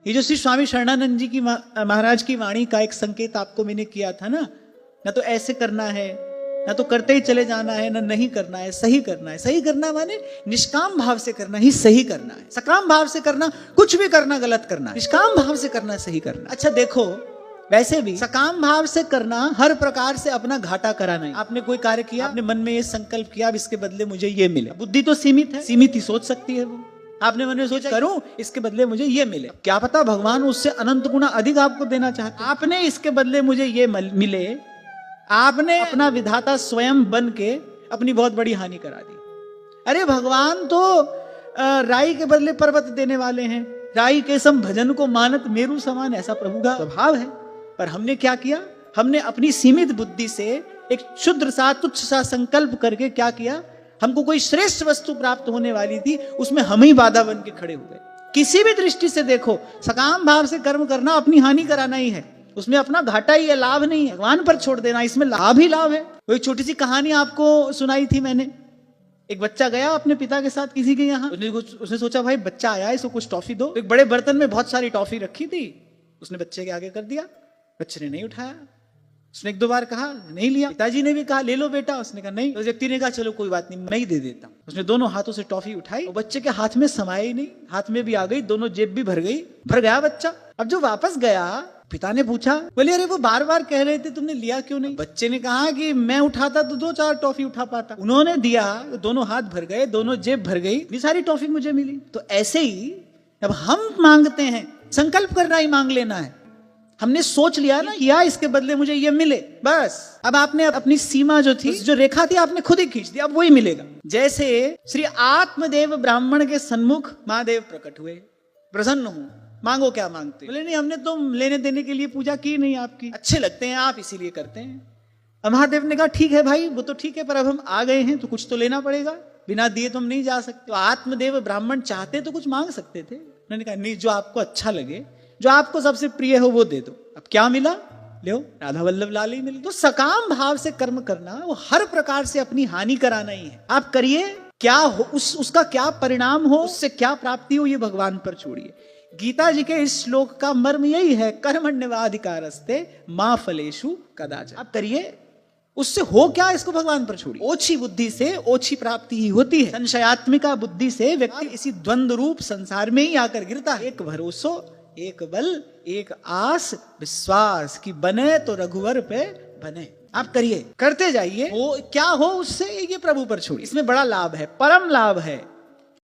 ये जो श्री स्वामी शरणानंद जी की महाराज की वाणी का एक संकेत आपको मैंने किया था ना तो ऐसे करना है, ना तो करते ही चले जाना है, ना नहीं करना है, सही करना है। सही करना माने निष्काम भाव से करना ही सही करना है। सकाम भाव से करना कुछ भी करना गलत करना है, निष्काम भाव से करना सही करना। अच्छा देखो, वैसे भी सकाम भाव से करना हर प्रकार से अपना घाटा कराना है। आपने कोई कार्य किया, आपने मन में ये संकल्प किया अब इसके बदले मुझे ये मिले। बुद्धि तो सीमित है, सीमित ही सोच सकती है वो। आपने मन में सोचा करूं इसके बदले मुझे ये मिले, क्या पता भगवान उससे अनंत गुना अधिक आपको देना चाहते। आपने इसके बदले मुझे ये मिले, आपने अपना विधाता स्वयं बन के अपनी बहुत बड़ी हानि करा दी। अरे भगवान तो राई के बदले पर्वत देने वाले हैं। राई के सम भजन को मानत मेरू समान, ऐसा प्रभु का स्वभाव है। पर हमने क्या किया, हमने अपनी सीमित बुद्धि से एक क्षुद्र सा तुच्छ सा संकल्प करके क्या किया, हमको कोई श्रेष्ठ वस्तु प्राप्त होने वाली थी, उसमें हम ही बाधा बन के खड़े हुए। किसी भी दृष्टि से देखो, सकाम भाव से कर्म करना अपनी हानि कराना ही है, उसमें अपना घाटा ही है, लाभ नहीं है। भगवान पर छोड़ देना, इसमें लाभ ही लाभ है। वो एक छोटी सी कहानी आपको सुनाई थी मैंने। एक बच्चा गया अपने पिता के साथ किसी के यहाँ, उसने सोचा भाई बच्चा आया है, इसको कुछ टॉफी दो। एक बड़े बर्तन में बहुत सारी टॉफी रखी थी, उसने बच्चे के आगे कर दिया। बच्चे ने नहीं उठाया, उसने एक दो बार कहा, नहीं लिया। पिताजी ने भी कहा ले लो बेटा, उसने कहा नहीं। तो उस व्यक्ति ने कहा चलो कोई बात नहीं, मैं ही दे देता हूं। उसने दोनों हाथों से टॉफी उठाई और बच्चे के हाथ में समाया ही नहीं, हाथ में भी आ गई, दोनों जेब भी भर गया बच्चा। अब जो वापस गया, पिता ने पूछा, बोले अरे वो बार बार कह रहे थे तुमने लिया क्यों नहीं। बच्चे ने कहा कि मैं उठाता तो 2-4 टॉफी उठा पाता। उन्होंने दिया, दोनों हाथ भर गए, दोनों जेब भर गई, इतनी सारी टॉफी मुझे मिली। तो ऐसे ही अब हम मांगते हैं, संकल्प करना ही मांग लेना है। हमने सोच लिया ना, या इसके बदले मुझे ये मिले, बस। अब आपने अपनी सीमा जो थी, जो रेखा थी, आपने खुद ही खींच दी, अब वही मिलेगा। जैसे श्री आत्मदेव ब्राह्मण के सन्मुख महादेव प्रकट हुए, प्रसन्न हूं, मांगो क्या मांगते। बोले नहीं, हमने तो लेने देने के लिए पूजा की नहीं आपकी, अच्छे लगते हैं आप इसीलिए करते हैं। अब महादेव ने कहा ठीक है भाई, वो तो ठीक है, पर अब हम आ गए हैं तो कुछ तो लेना पड़ेगा, बिना दिए तो हम नहीं जा सकते। तो आत्मदेव ब्राह्मण चाहते तो कुछ मांग सकते थे। उन्होंने कहा नहीं, जो आपको अच्छा लगे, जो आपको सबसे प्रिय हो वो दे दो। अब क्या मिला, लो राधा वल्लभ लाल ही मिल। तो सकाम भाव से कर्म करना वो हर प्रकार से अपनी हानि कराना ही है। आप करिए, क्या हो उसका क्या परिणाम हो, उससे क्या प्राप्ति हो, ये भगवान पर छोड़िए। गीता जी के इस श्लोक का मर्म यही है, कर्मण्यवाधिकारस्ते मा फलेषु कदाचन। आप करिए, उससे हो क्या इसको भगवान पर छोड़िए। ओछी बुद्धि से ओछी प्राप्ति ही होती है। संशयात्मिका बुद्धि से व्यक्ति इसी द्वंद्व रूप संसार में ही आकर गिरता है। एक भरोसो, एक बल, एक आस, विश्वास की बने तो रघुवर पे बने। आप करिए, करते जाइए, हो क्या हो उससे ये प्रभु पर छोड़िए। इसमें बड़ा लाभ है, परम लाभ है।